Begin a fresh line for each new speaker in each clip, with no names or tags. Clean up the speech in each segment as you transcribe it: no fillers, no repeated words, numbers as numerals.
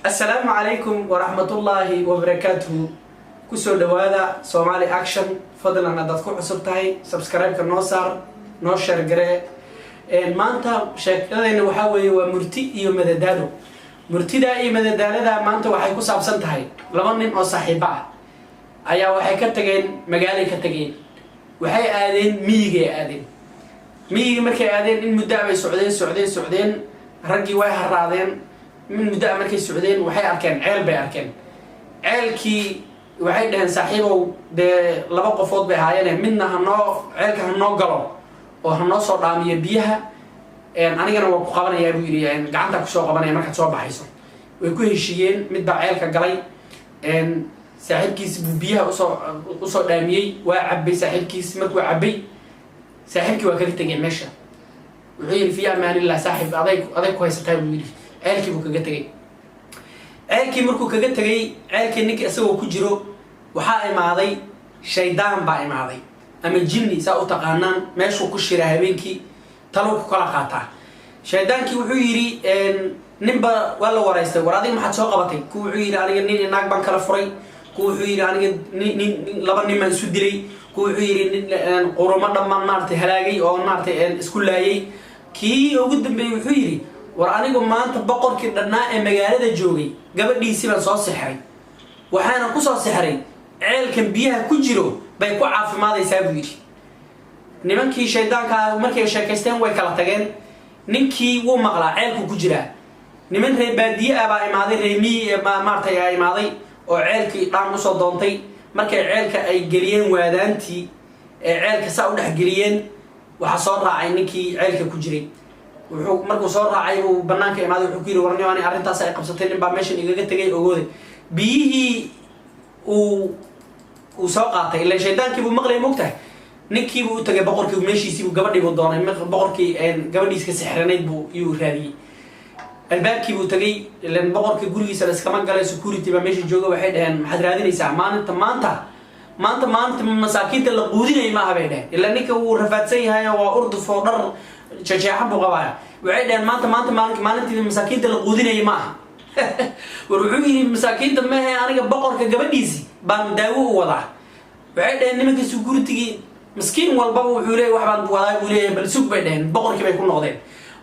السلام عليكم ورحمة الله وبركاته. كسر دوادا Somali Action. فضلا ندتكم عصبتاي سبسكرايب كنوصار نوشر جرا. مانتا شكلنا وحوي ومرتي يومددالو. مرتي دا يومددالو دا مانتا وحيكون سبسنتاي. لمن أو صاحبه. أيا وحيكتجين مجالي كتجين. وحي آذين ميجي آذين. ميجي مركي آذين المدعي سعودين رجي واحد راضين. من مدة أمريكا السعوديين وحي أركان عيل بأركان عيل كي وحي ده صاحبه ده لبقى فوض بهاينه منها عيل كهنو قلو وهنو صار عم يبيها أنا جانا وقابنا يا بيري يعني قعدت كسوق قابنا ما كنت صوب حيسون ويكون هالشيئين مدة عيل كجلي صاحب كيس بيها وصار دامي وعبي صاحب كيس مك وعبي صاحب كي وكلت تجي مشى وغير في أمان الله صاحب أضيق كويس تاي بيري عيلكي بو كغا تغي عيلكي مركو كغا تغي عيلكي نيكي اسو ku jiro waxa imaaday shaydaan baa imaaday ama jinni saa u taqaanaan meeshu ku shira habeenkii talo ku kala qaata shaydaankii wuxuu yiri nimba wala wareystay war adiga maxaad soo qabatay ku wuxuu yiri aniga nin naag baan kala furay ku wuxuu yiri aniga nin laba nin ma isu dilay ku wuxuu yiri qoroma dhamaan maartay halaagay oo maartay isku laayay kii ugu dambeeyay wuxuu yiri war anigu maanta boqorkii dhanaa ee magaalada joogay gabadhiisi baan soo sixray waxaana ku soo sixray ceelkan biyaha ku jiro bay ku caafimaadaysaa buu yiri nimankii shaydaanka markay sheekaysteen way kala tageen ninkii wuu maqlaa ceelku ku jira niman reer baadiye ah baa imaaday reemi maartay ay imaaday oo ceelkii dhaan u soo doontay markay ceelka ay geliyeen waadaantii ee ceelka saa u dhex geliyeen waxa soo raacay ninkii ceelka ku jiray wuxuu markuu soo raacay uu banaanka imaaday wuxuu ku yiri warniyo ani arintaas ay qabsatay in baa meeshan igaga tagay ogooday biyihii uu soo qaatay ilaa shaydaankii buu maqlay moogtahay ninkii buu u tagay boqorkii meeshiisii buu gabadhii buu doonay boqorkii gabadhiis ka sixranayd buu iyuu raadiyay albaabkii buu tagay ilaa boqorkii gurigiisa la iskama galay security baa meesha jooga waxay dhaheen maxaad raadinaysaa maanta masaakiinta la quudinay ma ahabay dhaheen ilaa ninka uu rafaadsan yahay waa urduf oo dhar شجاعة بقبايا وعيدان مانتي مساكين تلقودين معها ورعوني مساكين تماهي أنا بقر كجبديزي بان داوه وضع وعيدان نمك سكورتي مسكين والبابا وحولي وحبان وضع وحولي بالسوق بعدين بقر كبا يكون نقدين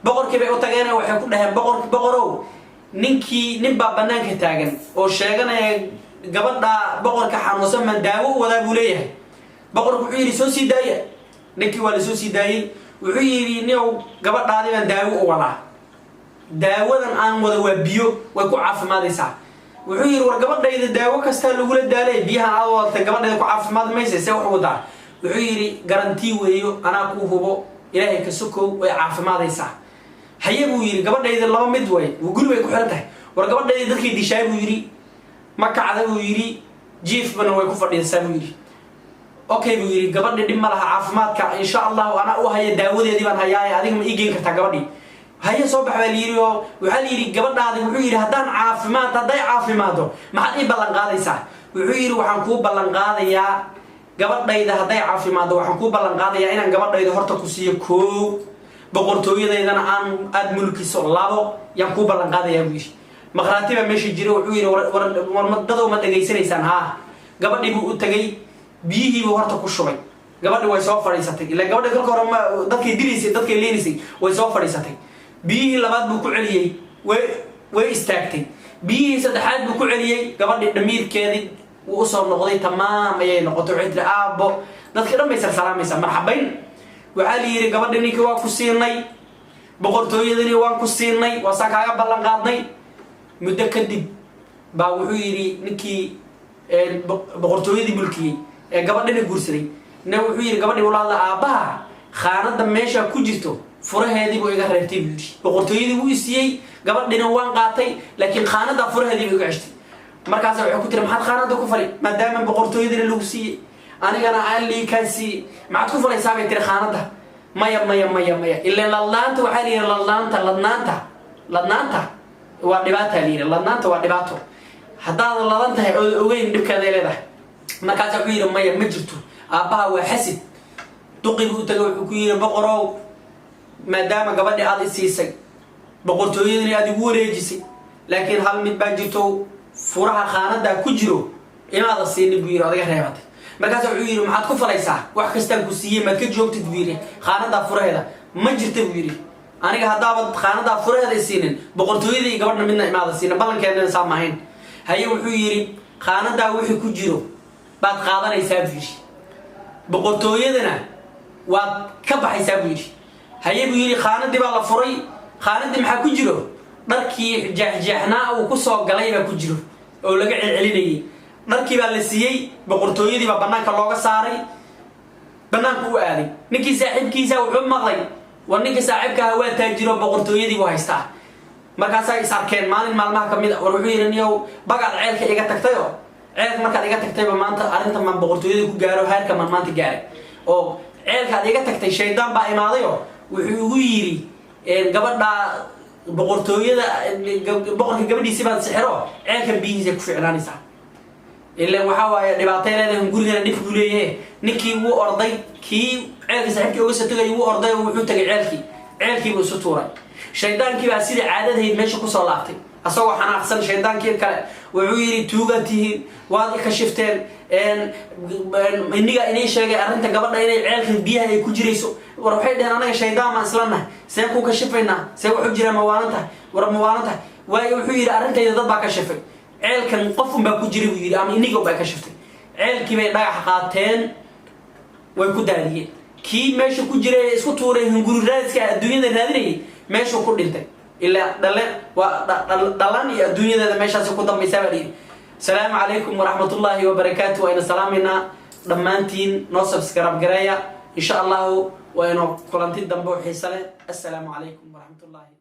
بقر كبا يقطعنا وحيكون لها بقرو ننكي نبا بنانك تاجن وشاغنا جبدا بقر كحانوسا من داوه وضع وحولي بقر وحولي سوسي داية ننكي ولا سوسي داية wuxuu yiri inuu gabadhaadi baan daawo u wada daawadan aan wada waa biyo way ku caafimaadaysaa wuxuu yiri war gabadhayda daawo kasta lagu la daalay biyaha aad wada gabadhayda ku caafimaad maysa see wax wada wuxuu yiri garanti weeyo ana ku hubo ilaahay ka sokow way caafimaadaysaa hay'abu yiri gabadhayda laba mid way guri way ku xirantahay war gabadhayda dadkii dishay buu yiri ma kacda buu yiri jiif bana way ku fadhiisaa buu yiri okay buu yiri gabadhi dhib ma laha caafimaadka insha Allah ana u haya daawadeedii baan hayaay adiga ma iigeen kartaa gabadhi haya soo baxay yiri oo waxa la yiri gabadhaadi wuxuu yiri hadaan caafimaado maxaad ii ballan qaadaysaa wuxuu yiri waxaan ku ballan qaadayaa gabadhayda haday caafimaado waxaan ku ballan qaadayaa inaan gabadhayda horta ku siiyo koow boqortooyadeedana aan aad mulkiso labo yaan ku ballan qaadayaa buu yiri maqraatiba meeshii jiro wuxuu yiri war madada ma dhageysanaysan ha gabadhi buu u tagay biyihii buu horta ku shubay gabadhi way soo fariisatay ilaa gabadha kalka hore dadkay dilisay dadkay leenisay way soo fariisatay biyihii labaad buu ku celiyay way istaagtay biyihii saddexaad buu ku celiyay gabadhi dhamiirkeedii uu soo noqday tamaam ayay noqotay wixii aabo dadka dhan bay salaamaysaa marxabayn waxa la yiri gabadhi ninkii waa ku siinay boqortooyadani waan ku siinay waa kaaga ballan qaadnay muddo kadib baa wuxuu yiri ninkii boqortooyadii mulkiyay gabadhina guursaday wuxuu yiri gabadhi walaal aabaha khaanada meesha ku jirto furaheedii buu iga reebtay boqortooyadii buu isiyay gabadhina waan qaatay laakiin khaanada furaheedii buu iga gashtay markaas wuxuu ku tiri maxaad khaanada ku fali maadaama boqortooyadii lagu siiyay anigana aan liikaasi maxaad ku falaysaa bay tiri khaanada maya illa ladnaanta waxa la yiri ladnaanta waa dhibaato waa dhibaato haddaad ladan tahay ogeyn dhibkeeda leedahay markaas wuxuu yiri maya ma jirto aabaha waa xasid duqibu u tagay wuxuu ku yiri boqorow maadaama gabadhi aad siisay boqortooyadii aad ugu wareejisay laakiin hal mid baa jirto furaha qaanada ku jiro inaad siin buu yiri adiga reebtay markaas wuxuu yiri maxaad ku falaysaa wax kasta ku siiyay ma ka joogtid buu yiri qaanada furaheeda ma jirto buu yiri aniga hadaaba qaanada furaheeda siinin boqortooyadii gabadha midna imaada siin balankeena saamahayn haye wuxuu yiri qaanada wixii ku jiro baad qaadanaysaa buu yiri boqortooyadana waad ka baxaysaa buu yiri haye buu yiri qaanadii baa la furay qaanadii maxaa ku jiro dharkii jaxjaxnaa uu ku soo galay baa ku jiro oo laga celcelinayay dharkii baa la siiyay boqortooyadii baa banaanka looga saaray banaanka u aaday ninkii saaxiibkiisa wuxuu maqlay war ninkii saaxiibka waa taajiro boqortooyadii buu haystaa markaas ay sarkeen maalin maalmaha kamid war wuxuu yiri niyow bagaad ceelka iga tagtayo ceelka markaad iga tagtayba maanta arinta man boqortooyadii ku gaaro heerka man maanta gaaray oo ceelka iga tagtay shaydaan baa imaadayo wuxuu ugu yiri gabadha boqortooyada boqorka gabadhiisa baad sixiro ceelka biyihiisa ku ficnaanaysa ilaa waxa waaya dhibaatayleedahay guriga dhib ku leeyahay ninkii uu orday kii ceelka saaxiibkii uga satagay uu orday wuxuu tagay ceelkii uu soo tuuray shaydaankii baa sida caadadayd meesha ku soo laabtay asagoo xanaaqsan shaydaankii kale wuxuu yiri tuugantihiin waad ka shifteen iniga inay sheegay arinta gabadha inay ceelka biyaha ay ku jirayso war waxay dhaheen anaga shaydaan ma islana seen ku ka shifaynaa see wuxuu jira mawaananta war mawaananta way wuxuu yiri arintayda dad baa ka shifay ceelkan qof baa ku jiray buu yiri ama iniga baa ka shiftay ceelkii bay dhagax qaateen way ku daadiyeen kii meesha ku jiray isku tuuray hunguri raadska adduunyada raadinayay meesha ku dhintay ilaa dhalan iyo adduunyada meeshaas ku dambaysa baa dhigay السلام عليكم ورحمة الله وبركاته وإن سلامنا دمانتين نو سبسكرايب قرايا إن شاء الله وإنه كلانتين دنبو حيسالة السلام عليكم ورحمة الله